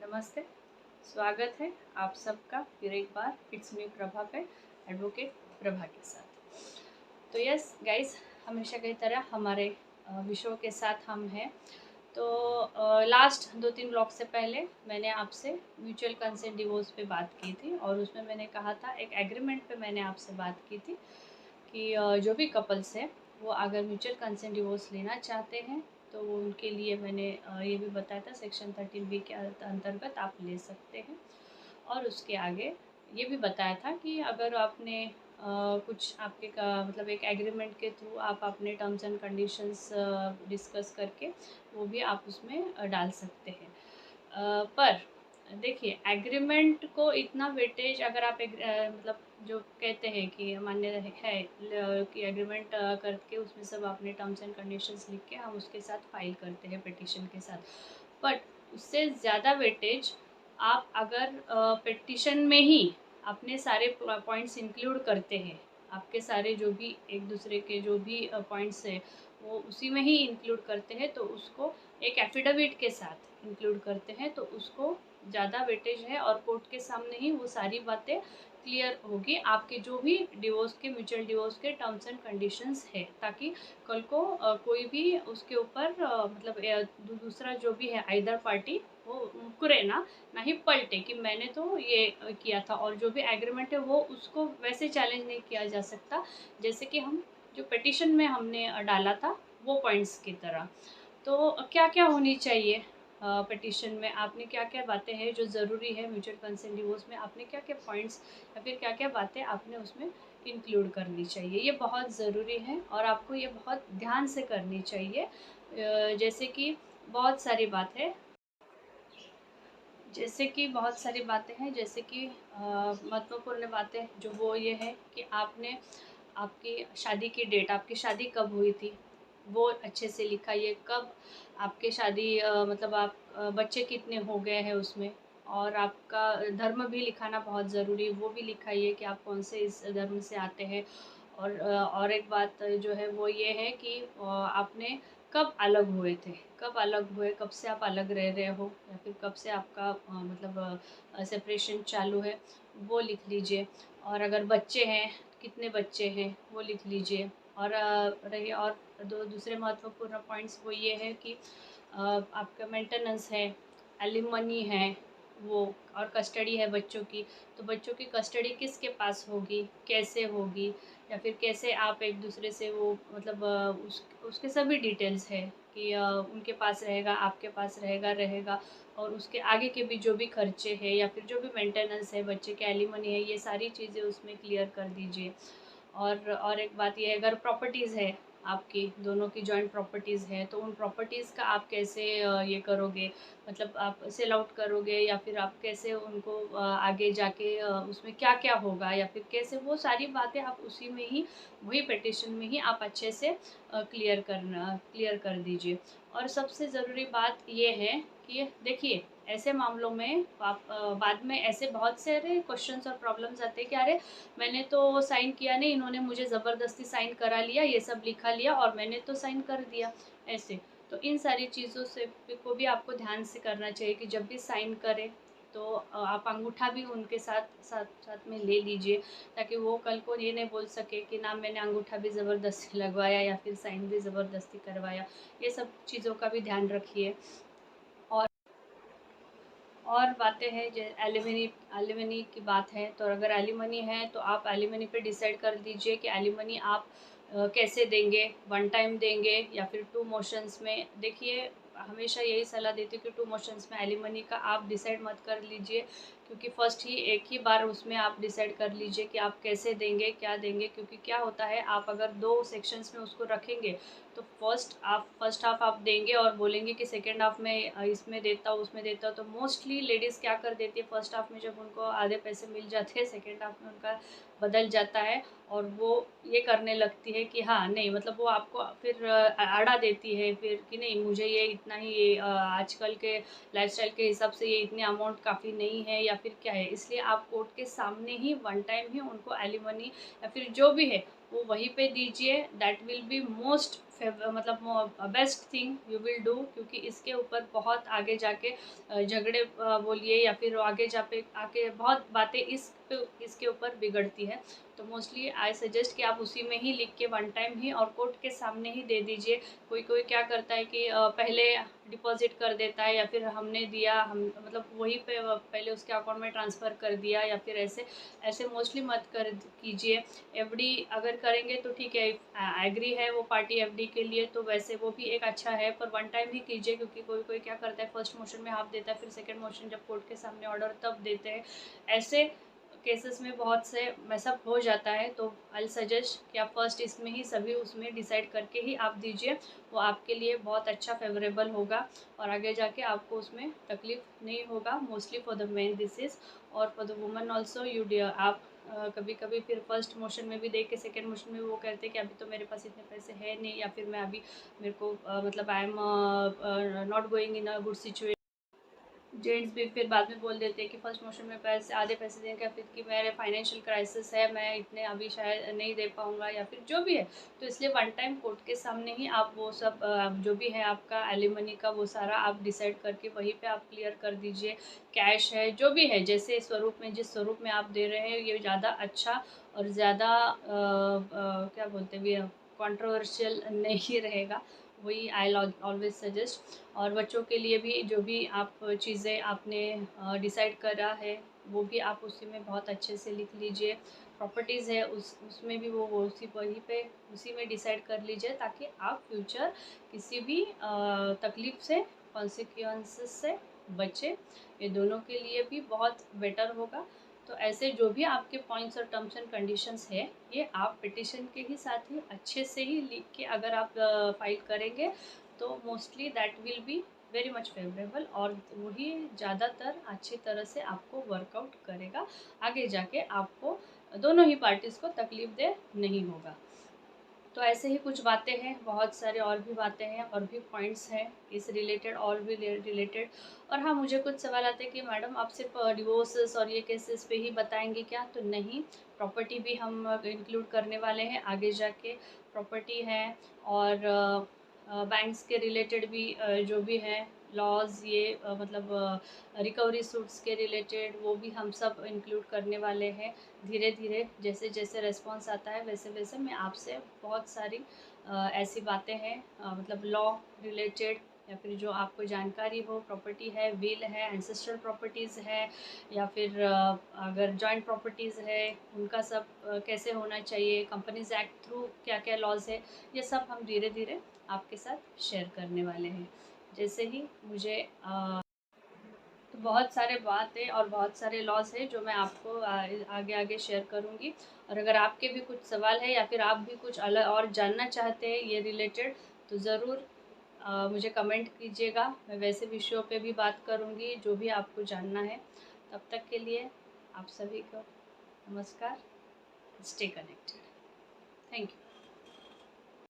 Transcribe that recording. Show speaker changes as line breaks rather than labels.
नमस्ते, स्वागत है आप सबका फिर एक बार इट्स मी प्रभा पे, एडवोकेट प्रभा के साथ। तो यस गाइस, हमेशा की तरह हमारे विषयों के साथ हम हैं। तो लास्ट 2-3 ब्लॉग से पहले मैंने आपसे म्यूचुअल कंसेंट डिवोर्स पे बात की थी और उसमें मैंने कहा था, एक एग्रीमेंट पे मैंने आपसे बात की थी कि जो भी कपल्स हैं वो अगर म्यूचुअल कंसेंट डिवोर्स लेना चाहते हैं तो उनके लिए मैंने ये भी बताया था सेक्शन 13B के अंतर्गत आप ले सकते हैं। और उसके आगे ये भी बताया था कि अगर आपने कुछ आपके का मतलब एक एग्रीमेंट के थ्रू आप अपने टर्म्स एंड कंडीशंस डिस्कस करके वो भी आप उसमें डाल सकते हैं। पर देखिए, एग्रीमेंट को इतना वेटेज अगर आप मतलब जो कहते हैं कि मान्य है कि एग्रीमेंट करके उसमें सब अपने टर्म्स एंड कंडीशंस लिख के हम उसके साथ फाइल करते हैं पिटिशन के साथ। बट उससे ज़्यादा वेटेज आप अगर पिटिशन में ही अपने सारे पॉइंट्स इंक्लूड करते हैं, आपके सारे जो भी एक दूसरे के जो भी पॉइंट्स है वो उसी में ही इंक्लूड करते हैं, तो उसको एक एफिडेविट के साथ इंक्लूड करते हैं तो उसको ज़्यादा वेटेज है और कोर्ट के सामने ही वो सारी बातें क्लियर होगी आपके जो भी डिवोर्स के म्यूचुअल डिवोर्स के टर्म्स एंड कंडीशंस है, ताकि कल को कोई भी उसके ऊपर मतलब दूसरा जो भी है आइदर पार्टी वो मुकरे ना ही पलटे कि मैंने तो ये किया था, और जो भी एग्रीमेंट है वो उसको वैसे चैलेंज नहीं किया जा सकता जैसे कि हम जो पिटिशन में हमने डाला था वो पॉइंट्स की तरह। तो क्या क्या होनी चाहिए पिटिशन में, आपने क्या क्या बातें हैं जो ज़रूरी है म्यूचुअल कंसेंट डिवोर्स में, आपने क्या क्या पॉइंट्स या फिर क्या क्या बातें आपने उसमें इंक्लूड करनी चाहिए, ये बहुत ज़रूरी है और आपको ये बहुत ध्यान से करनी चाहिए। जैसे कि बहुत सारी बात है जैसे कि बहुत सारी बातें हैं जैसे कि महत्वपूर्ण बातें जो वो ये है कि आपने आपकी शादी की डेट, आपकी शादी कब हुई थी वो अच्छे से लिखाइए। कब आपके शादी मतलब आप बच्चे कितने हो गए हैं उसमें, और आपका धर्म भी लिखाना बहुत ज़रूरी है, वो भी लिखाइए कि आप कौन से इस धर्म से आते हैं। और एक बात जो है वो ये है कि आपने कब अलग हुए थे, कब अलग हुए, कब से आप अलग रह रहे हो या फिर कब से आपका मतलब सेपरेशन चालू है वो लिख लीजिए। और अगर बच्चे हैं कितने बच्चे हैं वो लिख लीजिए। और रही और दूसरे महत्वपूर्ण पॉइंट्स वो ये है कि आपका मेंटेनेंस है, एलिमनी है वो, और कस्टडी है बच्चों की, तो बच्चों की कस्टडी किसके पास होगी, कैसे होगी, या फिर कैसे आप एक दूसरे से वो मतलब उसके सभी डिटेल्स है कि उनके पास रहेगा, आपके पास रहेगा। और उसके आगे के भी जो भी खर्चे हैं या फिर जो भी मेंटेनेंस है, बच्चे के एलिमनी है, ये सारी चीज़ें उसमें क्लियर कर दीजिए। और एक बात ये है, अगर प्रॉपर्टीज़ है आपकी दोनों की जॉइंट प्रॉपर्टीज़ है तो उन प्रॉपर्टीज़ का आप कैसे ये करोगे, मतलब आप सेल आउट करोगे या फिर आप कैसे उनको आगे जाके उसमें क्या क्या होगा या फिर कैसे, वो सारी बातें आप उसी में ही वही पिटिशन में ही आप अच्छे से क्लियर कर दीजिए। और सबसे ज़रूरी बात ये है कि देखिए, ऐसे मामलों में आप बाद में ऐसे बहुत सारे क्वेश्चंस और प्रॉब्लम्स आते हैं कि अरे मैंने तो साइन किया नहीं, इन्होंने मुझे ज़बरदस्ती साइन करा लिया, ये सब लिखा लिया और मैंने तो साइन कर दिया ऐसे। तो इन सारी चीज़ों से को भी आपको ध्यान से करना चाहिए कि जब भी साइन करें तो आप अंगूठा भी उनके साथ साथ साथ में ले लीजिए, ताकि वो कल को ये नहीं बोल सके कि ना मैंने अंगूठा भी ज़बरदस्ती लगवाया या फिर साइन भी ज़बरदस्ती करवाया। ये सब चीज़ों का भी ध्यान रखिए। और और बातें हैं जो एलिमनी एलिमनी की बात है, तो अगर एलिमनी है तो आप एलिमनी पे डिसाइड कर दीजिए कि एलिमनी आप कैसे देंगे, वन टाइम देंगे या फिर टू मोशंस में। देखिए, हमेशा यही सलाह देती हूँ कि टू मोशंस में एलिमनी का आप डिसाइड मत कर लीजिए, क्योंकि फर्स्ट ही एक ही बार उसमें आप डिसाइड कर लीजिए कि आप कैसे देंगे, क्या देंगे। क्योंकि क्या होता है, आप अगर दो सेक्शंस में उसको रखेंगे तो फर्स्ट हाफ आप देंगे और बोलेंगे कि सेकेंड हाफ में इसमें देता हूँ उसमें देता हूँ, तो मोस्टली लेडीज़ क्या कर देती है, फर्स्ट हाफ में जब उनको आधे पैसे मिल जाते हैं सेकेंड हाफ में उनका बदल जाता है और वो ये करने लगती है कि हाँ नहीं, मतलब वो आपको फिर आड़ा देती है फिर कि नहीं मुझे ये इतना ही ये आजकल के लाइफस्टाइल के हिसाब से ये इतनी अमाउंट काफ़ी नहीं है या फिर क्या है। इसलिए आप कोर्ट के सामने ही वन टाइम ही उनको एलिमनी या फिर जो भी है वो वहीं पे दीजिए, दैट विल बी मोस्ट मतलब best thing you will do, क्योंकि इसके ऊपर बहुत आगे जाके झगड़े बोलिए या फिर आगे जाके आके बहुत बातें इसके ऊपर बिगड़ती है। तो मोस्टली आई सजेस्ट कि आप उसी में ही लिख के वन टाइम ही और कोर्ट के सामने ही दे दीजिए। कोई कोई क्या करता है कि पहले डिपॉजिट कर देता है या फिर हमने दिया हम मतलब वहीं पे पहले उसके अकाउंट में ट्रांसफ़र कर दिया, या फिर ऐसे ऐसे मोस्टली मत कर कीजिए। एफडी अगर करेंगे तो ठीक है, एग्री है वो पार्टी एफडी के लिए, तो वैसे वो भी एक अच्छा है, पर वन टाइम ही कीजिए। क्योंकि कोई कोई क्या करता है, फर्स्ट मोशन में हाफ देता है, फिर सेकंड मोशन जब कोर्ट के सामने ऑर्डर तब देते हैं। ऐसे केसेस में बहुत से मैसअप हो जाता है। तो आई सजेस्ट कि आप फर्स्ट इसमें ही सभी उसमें डिसाइड करके ही आप दीजिए, वो आपके लिए बहुत अच्छा फेवरेबल होगा और आगे जाके आपको उसमें तकलीफ नहीं होगा। Mostly for the men this is, और for the women also you आप कभी कभी फिर फर्स्ट मोशन में भी देख के सेकेंड मोशन में वो कहते हैं कि अभी तो मेरे पास इतने पैसे है नहीं, या फिर मैं अभी मेरे को मतलब I am not going in a good situation. Gents भी फिर बाद में बोल देते हैं कि फर्स्ट मोशन में पैसे आधे पैसे देंगे, फिर कि मेरे फाइनेंशियल क्राइसिस है, मैं इतने अभी शायद नहीं दे पाऊँगा, या फिर जो भी है। तो इसलिए वन टाइम कोर्ट के सामने ही आप वो सब जो भी है आपका एलिमनी का वो सारा आप डिसाइड करके वहीं पे आप क्लियर कर दीजिए। कैश है जो भी है, जैसे स्वरूप में जिस स्वरूप में आप दे रहे हैं, ये ज़्यादा अच्छा और ज़्यादा क्या बोलते हैं कंट्रोवर्शियल नहीं रहेगा। वही आई ऑलवेज सजेस्ट। और बच्चों के लिए भी जो भी आप चीज़ें आपने डिसाइड करा है वो भी आप उसी में बहुत अच्छे से लिख लीजिए। प्रॉपर्टीज़ है उसमें भी वो उसी वहीं पे उसी में डिसाइड कर लीजिए, ताकि आप फ्यूचर किसी भी तकलीफ़ से कॉन्सिक्वेंसेस से बचे। ये दोनों के लिए भी बहुत बेटर होगा। तो ऐसे जो भी आपके पॉइंट्स और टर्म्स एंड कंडीशंस है, ये आप पिटिशन के ही साथ ही अच्छे से ही लिख के अगर आप फाइल करेंगे, तो mostly that will be very much favourable, और वही ज़्यादातर अच्छी तरह से आपको वर्कआउट करेगा। आगे जाके आपको दोनों ही पार्टीज़ को तकलीफ दे नहीं होगा। तो ऐसे ही कुछ बातें हैं, बहुत सारे और भी बातें हैं और भी पॉइंट्स हैं इस रिलेटेड और भी रिलेटेड। और हाँ, मुझे कुछ सवाल आते हैं कि मैडम आप सिर्फ डिवोर्सेस और ये केसेस पे ही बताएंगे क्या? तो नहीं, प्रॉपर्टी भी हम इंक्लूड करने वाले हैं आगे जाके। प्रॉपर्टी है और बैंक्स के रिलेटेड भी जो भी है लॉज, ये मतलब रिकवरी सूट्स के रिलेटेड वो भी हम सब इंक्लूड करने वाले हैं। धीरे धीरे जैसे जैसे रिस्पॉन्स आता है वैसे वैसे मैं आपसे बहुत सारी ऐसी बातें हैं मतलब लॉ रिलेटेड, या फिर जो आपको जानकारी हो, प्रॉपर्टी है, विल है, एंसेस्ट्रल प्रॉपर्टीज़ है, या फिर अगर जॉइंट प्रॉपर्टीज़ है उनका सब कैसे होना चाहिए, कंपनीज एक्ट थ्रू क्या क्या लॉज है, ये सब हम धीरे धीरे आपके साथ शेयर करने वाले हैं। जैसे ही मुझे तो बहुत सारे बात है और बहुत सारे लॉज है जो मैं आपको आगे आगे शेयर करूँगी। और अगर आपके भी कुछ सवाल है या फिर आप भी कुछ अलग और जानना चाहते हैं ये रिलेटेड, तो ज़रूर मुझे कमेंट कीजिएगा। मैं वैसे विषयों पे भी बात करूँगी जो भी आपको जानना है। तब तक के लिए आप सभी को नमस्कार। Stay connected. Thank you.